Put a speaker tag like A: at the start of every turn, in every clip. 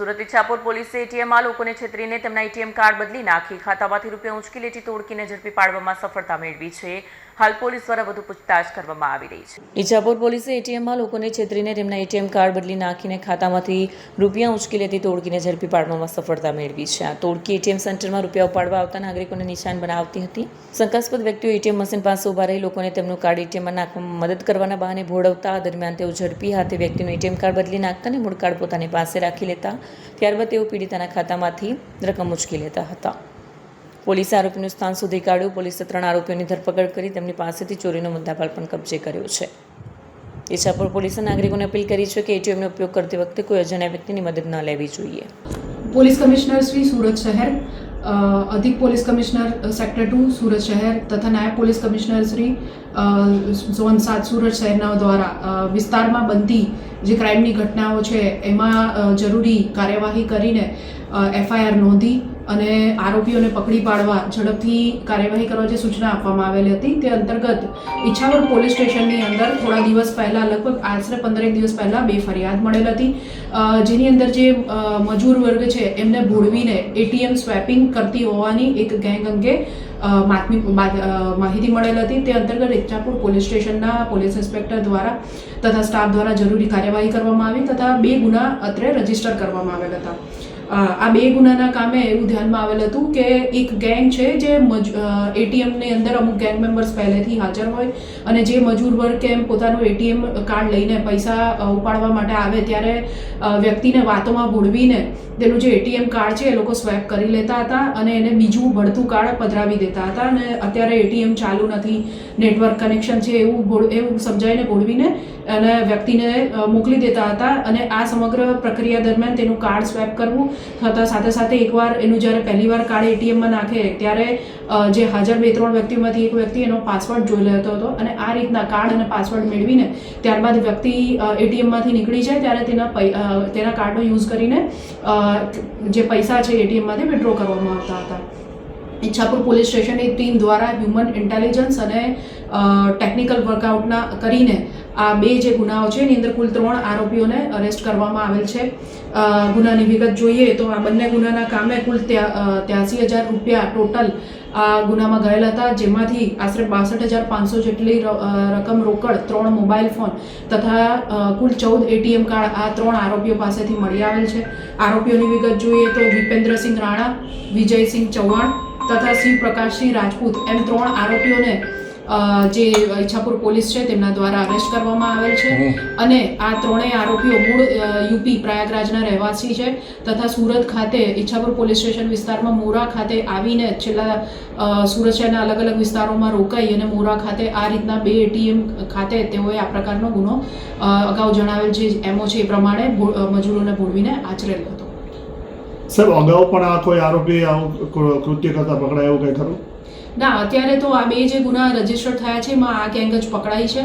A: સુરત ઇચ્છાપુર પોલીસે એટીએમમાં લોકોને છેતરીને તેમના એટીએમ કાર્ડ બદલી નાખી ખાતામાંથી રૂપિયા ઉંચકી લેતી તોડકીને ઝડપી પાડવામાં સફળતા મેળવી છે. હાલ પોલીસ દ્વારા વધુ પૂછતાછ કરવામાં આવી રહી છે. ઇચ્છાપુર પોલીસે એટીએમમાં લોકોને છેતરીને તેમના એટીએમ કાર્ડ બદલી નાખીને ખાતામાંથી રૂપિયા ઉંચકી લેતી તોડકીને ઝડપી પાડવામાં સફળતા મેળવી છે. આ તોડકી એટીએમ સેન્ટરમાં રૂપિયા ઉપાડવા આવતા નાગરિકોને નિશાન બનાવતી હતી. શંકાસ્પદ વ્યક્તિઓ એટીએમ મશીન પાસે ઊભા રહી લોકોને તેમનું કાર્ડ એટીએમમાં નાખવામાં મદદ કરવાના બહાને ભોળવતા દરમિયાન તેઓ ઝડપી હાથે વ્યક્તિનું એટીએમ કાર્ડ બદલી નાખતા અને મૂળ કાર્ડ પોતાની પાસે રાખી લેતા. ત્યારબાદ તેઓ પીડિતાના ખાતામાંથી રકમ ઉચકી લેતા હતા. પોલીસે આરોપીનું સ્થાન શોધી કાઢ્યું. પોલીસે 3 આરોપીઓની ધરપકડ કરી તેમની પાસેથી ચોરીનો મુદ્દામાલ પણ કબજે કર્યો છે. ઇચ્છાપુર પોલીસે નાગરિકોને અપીલ કરી છે કે એટીએમનો ઉપયોગ કરતી વખતે કોઈ અજાણ્યા વ્યક્તિની મદદ ન લેવી જોઈએ.
B: પોલીસ કમિશ્નર શ્રી સુરત શહેર, અધિક પોલીસ કમિશ્નર સેક્ટર 2 સુરત શહેર તથા નાયબ police commissioner Shri zone 7 Surat શહેરના દ્વારા વિસ્તારમાં બનતી જે ક્રાઇમની ઘટનાઓ છે એમાં જરૂરી કાર્યવાહી કરીને FIR નોંધી અને આરોપીઓને પકડી પાડવા ઝડપથી કાર્યવાહી કરવા જે સૂચના આપવામાં આવેલી હતી તે અંતર્ગત ઇચ્છાપુર પોલીસ સ્ટેશનની અંદર થોડા દિવસ પહેલાં લગભગ આશરે 15 દિવસ પહેલાં 2 ફરિયાદ મળેલ હતી, જેની અંદર જે મજૂર વર્ગ છે એમને ભોળવીને એટીએમ સ્વેપિંગ કરતી હોવાની એક ગેંગ અંગે માહિતી મળેલ હતી. તે અંતર્ગત ઇચ્છાપુર પોલીસ સ્ટેશનના પોલીસ ઇન્સ્પેક્ટર દ્વારા તથા સ્ટાફ દ્વારા જરૂરી કાર્યવાહી કરવામાં આવી તથા 2 ગુના અત્રે રજીસ્ટર કરવામાં આવેલ હતા. આ 2 ગુનાના કામે એવું ધ્યાનમાં આવેલ હતું કે એક ગેંગ છે જે એટીએમની અંદર અમુક ગેંગ મેમ્બર્સ પહેલેથી હાજર હોય અને જે મજૂર વર્ગ કેમ પોતાનું એટીએમ કાર્ડ લઈને પૈસા ઉપાડવા માટે આવે ત્યારે વ્યક્તિને વાતોમાં ભોળવીને તેનું જે એટીએમ કાર્ડ છે એ લોકો સ્વેપ કરી લેતા હતા અને એને બીજું ભળતું કાર્ડ પધરાવી દેતા હતા અને અત્યારે એટીએમ ચાલુ નથી, નેટવર્ક કનેક્શન છે એવું સમજાવીને ભોળવીને અને વ્યક્તિને મોકલી દેતા હતા. અને આ સમગ્ર પ્રક્રિયા દરમિયાન તેનું કાર્ડ સ્વેપ કરવું થતાં સાથે સાથે એકવાર એનું જ્યારે પહેલીવાર કાર્ડ એટીએમમાં નાખે ત્યારે જે હાજર 2-3 વ્યક્તિઓમાંથી એક વ્યક્તિ એનો પાસવર્ડ જોઈ લેતો હતો અને આ રીતના કાર્ડ અને પાસવર્ડ મેળવીને ત્યારબાદ વ્યક્તિ એટીએમમાંથી નીકળી જાય ત્યારે તેના કાર્ડનો યુઝ કરીને જે પૈસા છે એટીએમમાંથી વિડ્રો કરવામાં આવતા હતા. ઇચ્છાપુર પોલીસ સ્ટેશનની ટીમ દ્વારા હ્યુમન ઇન્ટેલિજન્સ અને ટેકનિકલ વર્કઆઉટના કરીને આ 2 જે ગુનાઓ છે એની અંદર કુલ 3 આરોપીઓને અરેસ્ટ કરવામાં આવેલ છે. ગુનાની વિગત જોઈએ તો આ બંને ગુનાના કામે કુલ 83,000 રૂપિયા ટોટલ આ ગુનામાં ગયેલા હતા, જેમાંથી આશરે 62,500 જેટલી રકમ રોકડ, 3 મોબાઈલ ફોન તથા કુલ 14 એટીએમ કાર્ડ આ 3 આરોપીઓ પાસેથી મળી આવેલ છે. આરોપીઓની વિગત જોઈએ તો વિપેન્દ્રસિંહ રાણા, વિજયસિંહ ચૌહાણ તથા શિવ પ્રકાશસિંહ રાજપૂત એમ 3 આરોપીઓને જે ઇચ્છાપુર પોલીસ છે તેમના દ્વારા અરેસ્ટ કરવામાં આવેલ છે અને આ 3 આરોપીઓ મૂળ યુપી પ્રયાગરાજના રહેવાસી છે તથા સુરત ખાતે ઇચ્છાપુર પોલીસ સ્ટેશન વિસ્તારમાં મોરા ખાતે આવીને છેલ્લા સુરત શહેરના અલગ અલગ વિસ્તારોમાં રોકાઈ અને મોરા ખાતે આ રીતના 2 એટીએમ ખાતે તેઓએ આ પ્રકારનો ગુનો અગાઉ જણાવેલ જે એમઓ છે એ પ્રમાણે મજૂરોને ભોળવીને આચરેલ હતો.
C: સર, અગાઉ પણ આ કોઈ આરોપી આવું કૃત્ય કરતા પકડાય એવું કંઈ ખરું?
B: ના, અત્યારે તો આ 2 જે ગુના રજીસ્ટર થયા છે એમાં આ ગેંગ જ પકડાઈ છે.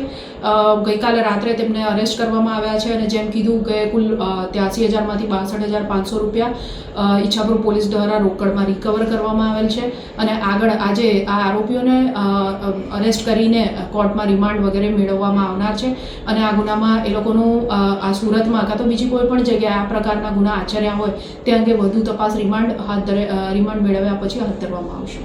B: ગઈકાલે રાત્રે તેમને અરેસ્ટ કરવામાં આવ્યા છે અને જેમ કીધું કે કુલ 83,000માંથી 62,500 રૂપિયા ઇચ્છાપુર પોલીસ દ્વારા રોકડમાં રિકવર કરવામાં આવેલ છે અને આગળ આજે આ આરોપીઓને અરેસ્ટ કરીને કોર્ટમાં રિમાન્ડ વગેરે મેળવવામાં આવનાર છે અને આ ગુનામાં એ લોકોનું આ સુરતમાં કાં તો બીજી કોઈ પણ જગ્યાએ આ પ્રકારના ગુના આચર્યા હોય તે અંગે વધુ તપાસ રિમાન્ડ મેળવ્યા પછી હાથ ધરવામાં આવશે.